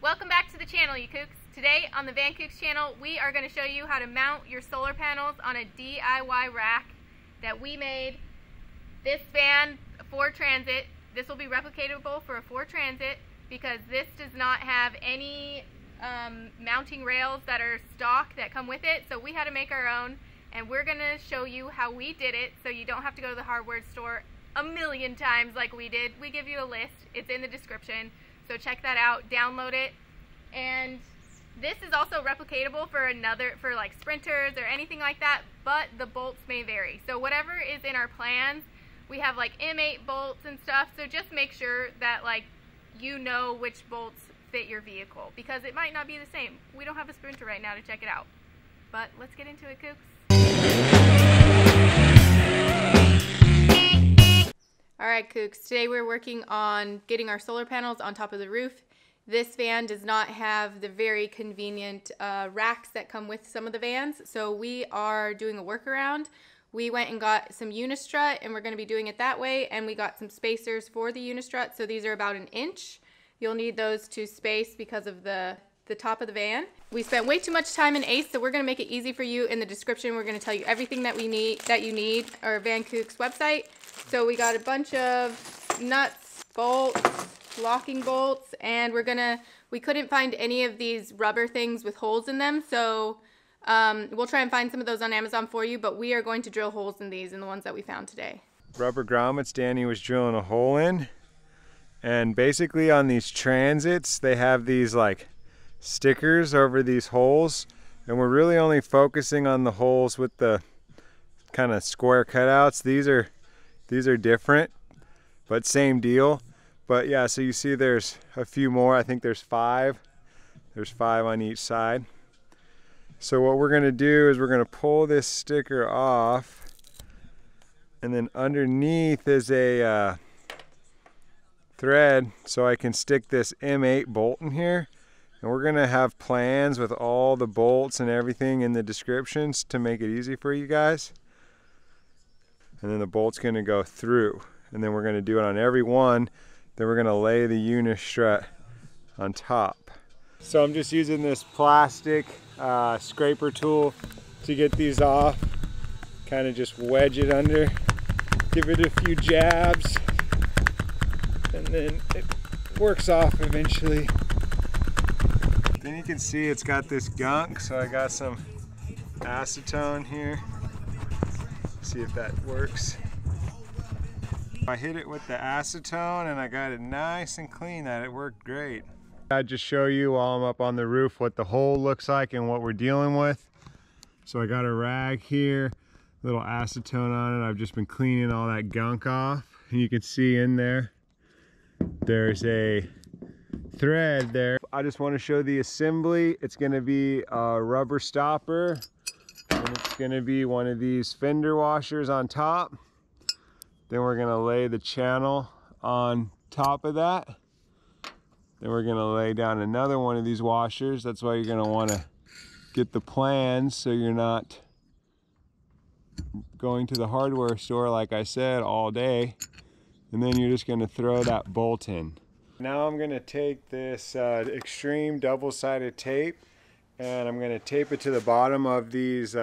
Welcome back to the channel, you Kookz. Today on the Van Kookz channel, we are going to show you how to mount your solar panels on a DIY rack that we made. This van, a Ford Transit, this will be replicatable for a Ford Transit because this does not have any mounting rails that are stock that come with it, so we had to make our own, and we're going to show you how we did it so you don't have to go to the hardware store a million times like we did. We give you a list, it's in the description. So check that out, download it. And this is also replicatable for like sprinters or anything like that, but the bolts may vary. So whatever is in our plans, we have like M8 bolts and stuff, so just make sure that like you know which bolts fit your vehicle because it might not be the same. We don't have a sprinter right now to check it out. But let's get into it, Kookz. Alright Kookz, today we're working on getting our solar panels on top of the roof. This van does not have the very convenient racks that come with some of the vans, so we are doing a workaround. We went and got some Unistrut and we're going to be doing it that way, and we got some spacers for the Unistrut, so these are about 1 inch. You'll need those to space because of the top of the van. We spent way too much time in Ace, so we're going to make it easy for you. In the description we're going to tell you everything that you need, our Van Kookz website. So we got a bunch of nuts, bolts, locking bolts, and we couldn't find any of these rubber things with holes in them, so we'll try and find some of those on Amazon for you, but we are going to drill holes in these, in the ones that we found today. Rubber grommets Danny was drilling a hole in, and basically on these Transits they have these like stickers over these holes, and we're really only focusing on the holes with the kind of square cutouts. These are different, but same deal. But yeah, so you see there's a few more. I think there's 5. There's 5 on each side. So what we're gonna do is we're gonna pull this sticker off, and then underneath is a thread so I can stick this M8 bolt in here. And we're gonna have plans with all the bolts and everything in the descriptions to make it easy for you guys. And then the bolt's gonna go through, and then we're gonna do it on every one. Then we're gonna lay the Unistrut on top. So I'm just using this plastic scraper tool to get these off. Kind of just wedge it under, give it a few jabs, and then it works off eventually. Then you can see it's got this gunk, so I got some acetone here. See if that works. I hit it with the acetone and I got it nice and clean. That it worked great. I'd just show you while I'm up on the roof what the hole looks like and what we're dealing with. So I got a rag here, a little acetone on it. I've just been cleaning all that gunk off, and you can see in there there's a thread there. I just want to show the assembly. It's going to be a rubber stopper, and it's going to be one of these fender washers on top. Then we're going to lay the channel on top of that. Then we're going to lay down another one of these washers. That's why you're going to want to get the plans so you're not going to the hardware store, like I said, all day. And then you're just going to throw that bolt in. Now I'm going to take this extreme double-sided tape, and I'm going to tape it to the bottom of these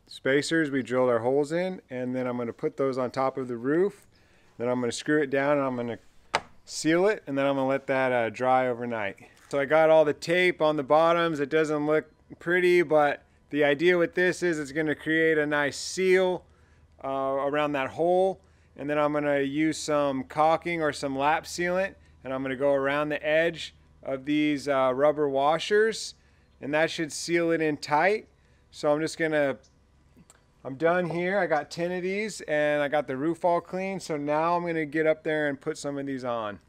spacers we drilled our holes in, and then I'm going to put those on top of the roof. Then I'm going to screw it down and I'm going to seal it, and then I'm going to let that dry overnight. So I got all the tape on the bottoms. It doesn't look pretty, but the idea with this is it's going to create a nice seal around that hole. And then I'm going to use some caulking or some lap sealant, and I'm going to go around the edge of these rubber washers, and that should seal it in tight. So I'm done here. I got 10 of these, and I got the roof all clean. So now I'm going to get up there and put some of these on.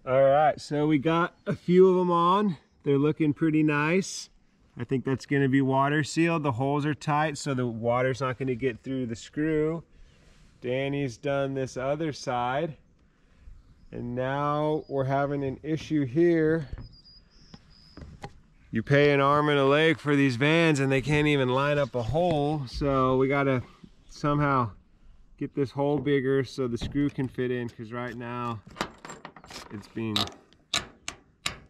All right, so we got a few of them on. They're looking pretty nice. I think that's going to be water sealed. The holes are tight, so the water's not going to get through the screw. Danny's done this other side, and now we're having an issue here. You pay an arm and a leg for these vans and they can't even line up a hole, so we gotta somehow get this hole bigger so the screw can fit in, because right now it's being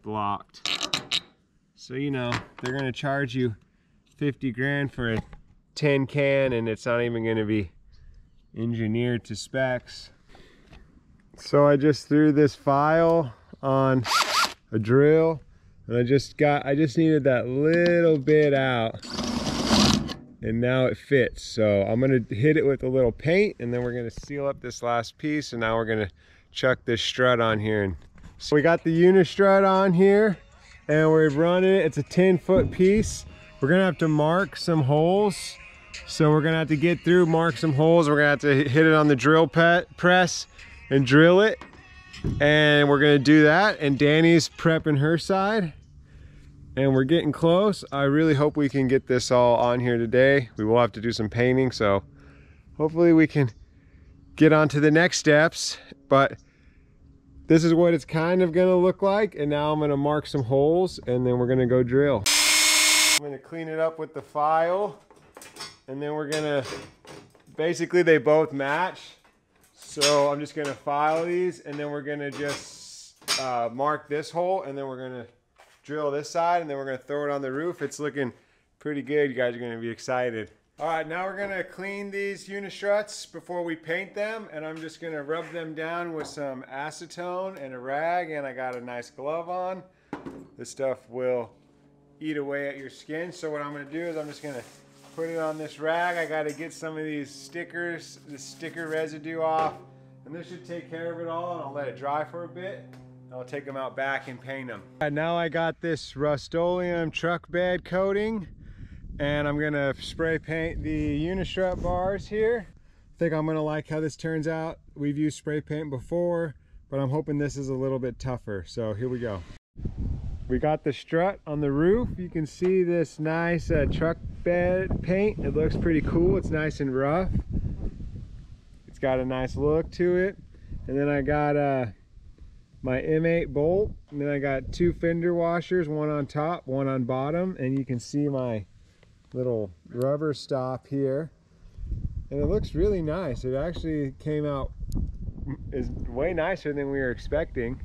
blocked. So, you know, they're gonna charge you 50 grand for a tin can, and it's not even gonna be engineered to specs. So I just threw this file on a drill, and I just needed that little bit out, and now it fits. So I'm gonna hit it with a little paint, and then we're gonna seal up this last piece, and now we're gonna chuck this strut on here. And so we got the Unistrut on here, and we're running it. It's a 10-foot piece. We're gonna have to mark some holes. So we're gonna have to get through, mark some holes. We're gonna have to hit it on the drill press and drill it. And we're gonna do that. And Danny's prepping her side. And we're getting close. I really hope we can get this all on here today. We will have to do some painting, so hopefully we can get on to the next steps. But this is what it's kind of gonna look like. And now I'm gonna mark some holes, and then we're gonna go drill. I'm gonna clean it up with the file. And then we're gonna, basically they both match. So I'm just gonna file these, and then we're gonna just mark this hole, and then we're gonna drill this side, and then we're gonna throw it on the roof. It's looking pretty good. You guys are gonna be excited. All right, now we're gonna clean these Unistruts before we paint them, and I'm just gonna rub them down with some acetone and a rag, and I got a nice glove on. This stuff will eat away at your skin. So what I'm gonna do is I'm just gonna put it on this rag. I gotta get some of these stickers, the sticker residue off, and this should take care of it all, and I'll let it dry for a bit. I'll take them out back and paint them. Now I got this Rust-Oleum truck bed coating, and I'm gonna spray paint the Unistrut bars here. I think I'm gonna like how this turns out. We've used spray paint before, but I'm hoping this is a little bit tougher. So here we go. We got the strut on the roof. You can see this nice truck bed paint. It looks pretty cool. It's nice and rough. It's got a nice look to it. And then I got my M8 bolt. And then I got two fender washers, one on top, one on bottom. And you can see my little rubber stop here. And it looks really nice. It actually came out is way nicer than we were expecting.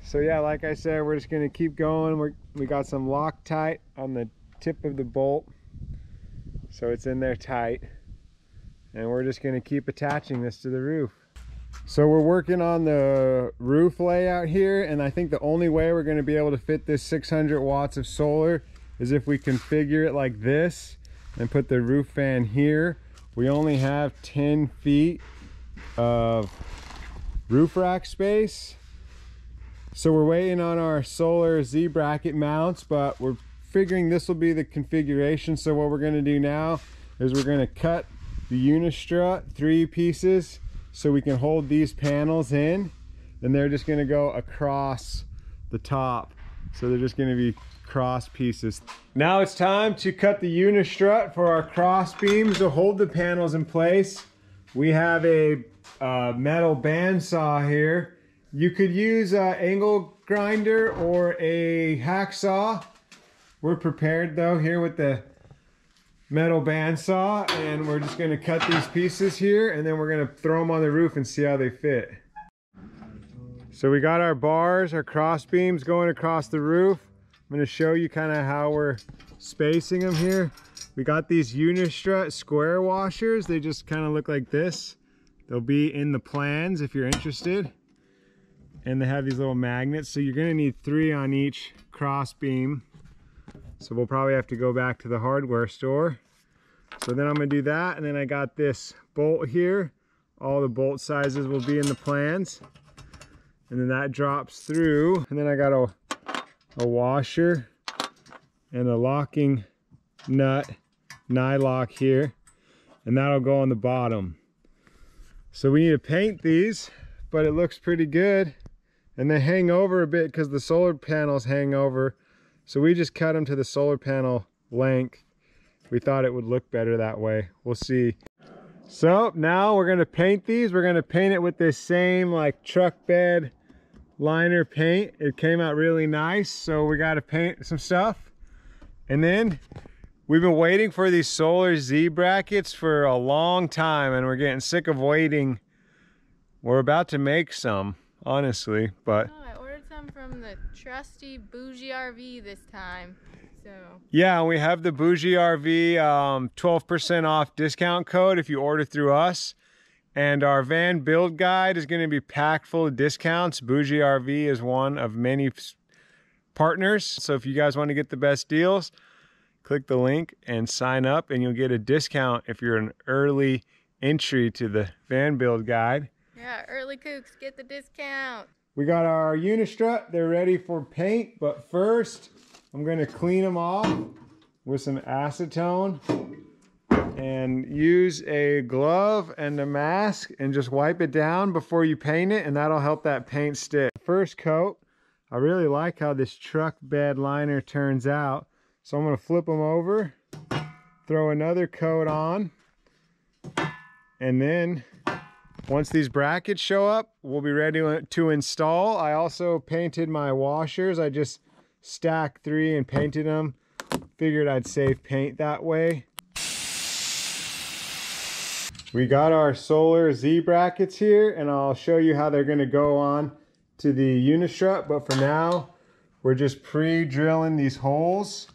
So yeah, like I said, we're just gonna keep going. We got some Loctite on the tip of the bolt, so it's in there tight. And we're just gonna keep attaching this to the roof. So we're working on the roof layout here, and I think the only way we're gonna be able to fit this 600 watts of solar is if we configure it like this and put the roof fan here. We only have 10 feet of roof rack space. So we're waiting on our solar Z bracket mounts, but we're figuring this will be the configuration. So what we're gonna do now is we're gonna cut the Unistrut 3 pieces so we can hold these panels in, and they're just gonna go across the top. So they're just gonna be cross pieces. Now it's time to cut the Unistrut for our cross beams to hold the panels in place. We have a metal bandsaw here. You could use an angle grinder or a hacksaw. We're prepared though here with the metal bandsaw, and we're just gonna cut these pieces here, and then we're gonna throw them on the roof and see how they fit. So we got our bars, our cross beams going across the roof. I'm gonna show you kind of how we're spacing them here. We got these Unistrut square washers. They just kind of look like this. They'll be in the plans if you're interested. And they have these little magnets, so you're gonna need 3 on each cross beam. So we'll probably have to go back to the hardware store. So then I'm gonna do that, and then I got this bolt here. All the bolt sizes will be in the plans. And then that drops through. And then I got a washer and a locking nut, nylock here. And that'll go on the bottom. So we need to paint these, but it looks pretty good. And they hang over a bit because the solar panels hang over. So we just cut them to the solar panel length. We thought it would look better that way. We'll see. So now we're gonna paint these. We're gonna paint it with this same like truck bed liner paint. It came out really nice. So we gotta paint some stuff. And then we've been waiting for these solar Z brackets for a long time, and we're getting sick of waiting. We're about to make some, honestly, but oh, I ordered some some from the trusty Bougie RV this time. So yeah, and we have the Bougie RV 12% off discount code if you order through us. And our van build guide is going to be packed full of discounts. Bougie RV is one of many partners. So if you guys want to get the best deals, click the link and sign up, and you'll get a discount if you're an early entry to the van build guide. yeah, early Kookz, get the discount. We got our Unistrut. They're ready for paint, but first I'm going to clean them off with some acetone and use a glove and a mask and just wipe it down before you paint it, and that'll help that paint stick. First coat, I really like how this truck bed liner turns out. So I'm going to flip them over, throw another coat on, and then once these brackets show up, we'll be ready to install. I also painted my washers. I just stacked 3 and painted them. Figured I'd save paint that way. We got our solar Z brackets here, and I'll show you how they're going to go on to the Unistrut. But for now, we're just pre-drilling these holes,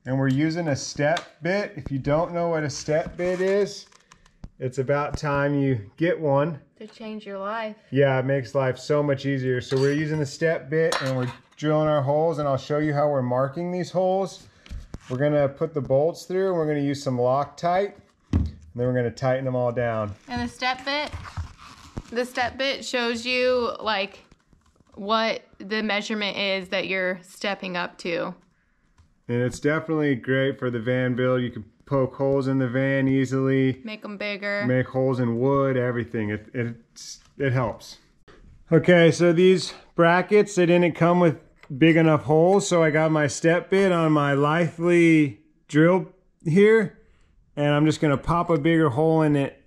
and we're using a step bit. If you don't know what a step bit is, it's about time you get one. To change your life. Yeah, it makes life so much easier. So we're using the step bit, and we're drilling our holes, and I'll show you how we're marking these holes. We're going to put the bolts through, and we're going to use some Loctite. And then we're going to tighten them all down. And the step bit shows you like what the measurement is that you're stepping up to. And it's definitely great for the van build. You can poke holes in the van easily. Make them bigger. Make holes in wood, everything. It helps. Okay, so these brackets, they didn't come with big enough holes, so I got my step bit on my Lively drill here. And I'm just gonna pop a bigger hole in it,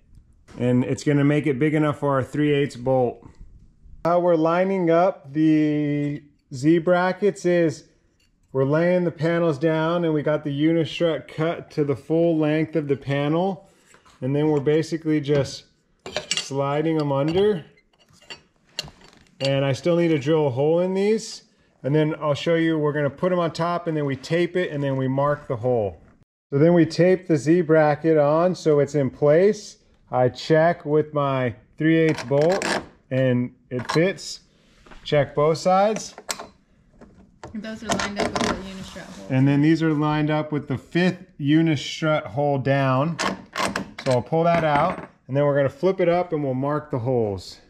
and it's gonna make it big enough for our 3/8 bolt. How we're lining up the Z brackets is we're laying the panels down, and we got the Unistrut cut to the full length of the panel. And then we're basically just sliding them under. And I still need to drill a hole in these. And then I'll show you, we're gonna put them on top, and then we tape it, and then we mark the hole. So then we tape the Z bracket on so it's in place. I check with my 3/8 bolt and it fits. Check both sides. And those are lined up with the Unistrut hole. And then these are lined up with the 5th Unistrut hole down. So I'll pull that out, and then we're going to flip it up and we'll mark the holes.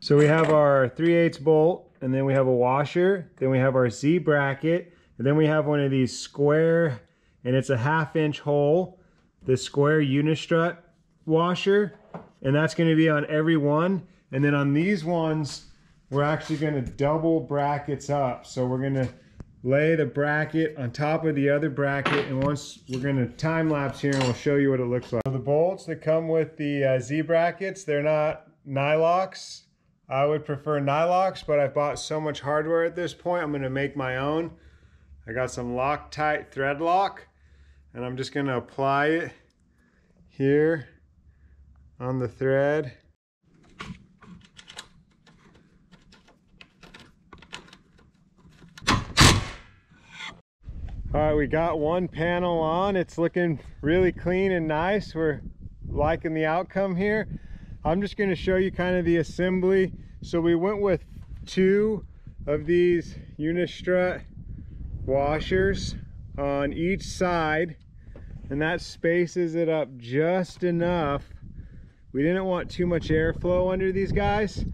So we have our 3/8 bolt, and then we have a washer, then we have our Z bracket. And then we have one of these square, and it's a 1/2 inch hole, the square Unistrut washer, and that's going to be on every one. And then on these ones, we're actually going to double brackets up. So we're going to lay the bracket on top of the other bracket, and once we're going to time lapse here, and we'll show you what it looks like. So the bolts that come with the Z brackets, they're not Nylox. I would prefer Nylox, but I've bought so much hardware at this point, I'm going to make my own. I got some Loctite thread lock, and I'm just going to apply it here on the thread. All right, we got one panel on. It's looking really clean and nice. We're liking the outcome here. I'm just going to show you kind of the assembly. So we went with 2 of these Unistrut washers on each side, and that spaces it up just enough. We didn't want too much airflow under these guys,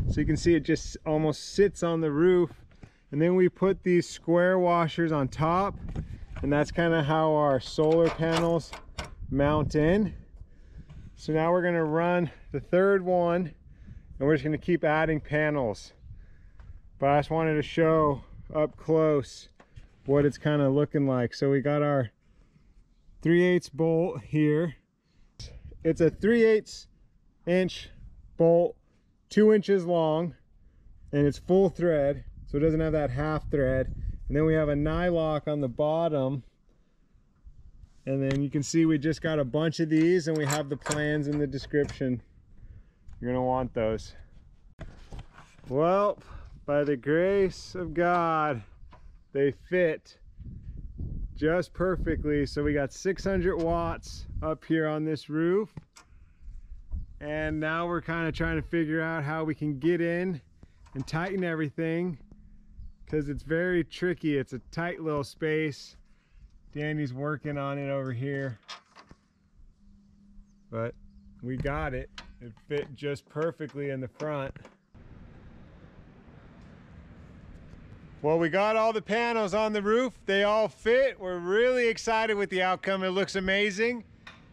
so you can see it just almost sits on the roof. And then we put these square washers on top, and that's kind of how our solar panels mount in. So now we're going to run the 3rd one, and we're just going to keep adding panels. But I just wanted to show up close what it's kind of looking like. So we got our 3/8 bolt here. It's a 3/8 inch bolt, 2 inches long, and it's full thread, so it doesn't have that half thread. And then we have a nylock on the bottom, and then you can see we just got a bunch of these, and we have the plans in the description. You're gonna want those. Well, by the grace of God, they fit just perfectly. So we got 600 watts up here on this roof. And now we're kind of trying to figure out how we can get in and tighten everything, because it's very tricky. It's a tight little space. Danny's working on it over here. But we got it. It fit just perfectly in the front. Well, we got all the panels on the roof. They all fit. We're really excited with the outcome. It looks amazing.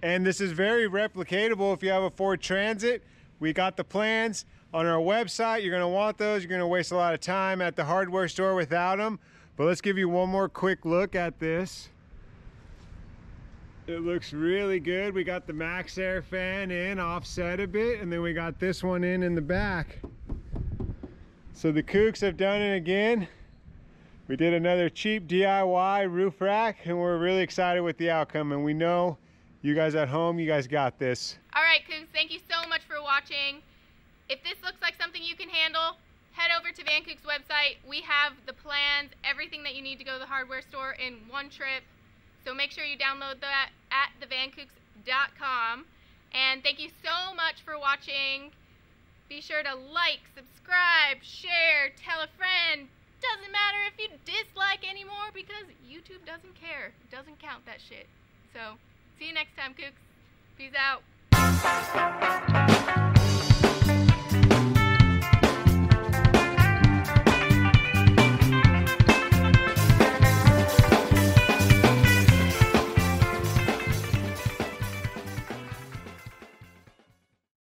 And this is very replicatable if you have a Ford Transit. We got the plans on our website. You're gonna want those. You're gonna waste a lot of time at the hardware store without them. But let's give you one more quick look at this. It looks really good. We got the Max Air fan in, offset a bit, and then we got this one in the back. So the Kookz have done it again. We did another cheap DIY roof rack, and we're really excited with the outcome, and we know you guys at home, you guys got this. All right, Kookz, thank you so much for watching. If this looks like something you can handle, head over to Van Kookz website. We have the plans, everything that you need to go to the hardware store in one trip. So make sure you download that at thevankookz.com. And thank you so much for watching. Be sure to like, subscribe, share, tell a friend. Doesn't matter if you dislike anymore, because YouTube doesn't care. It doesn't count that shit. So see you next time, Kookz. Peace out.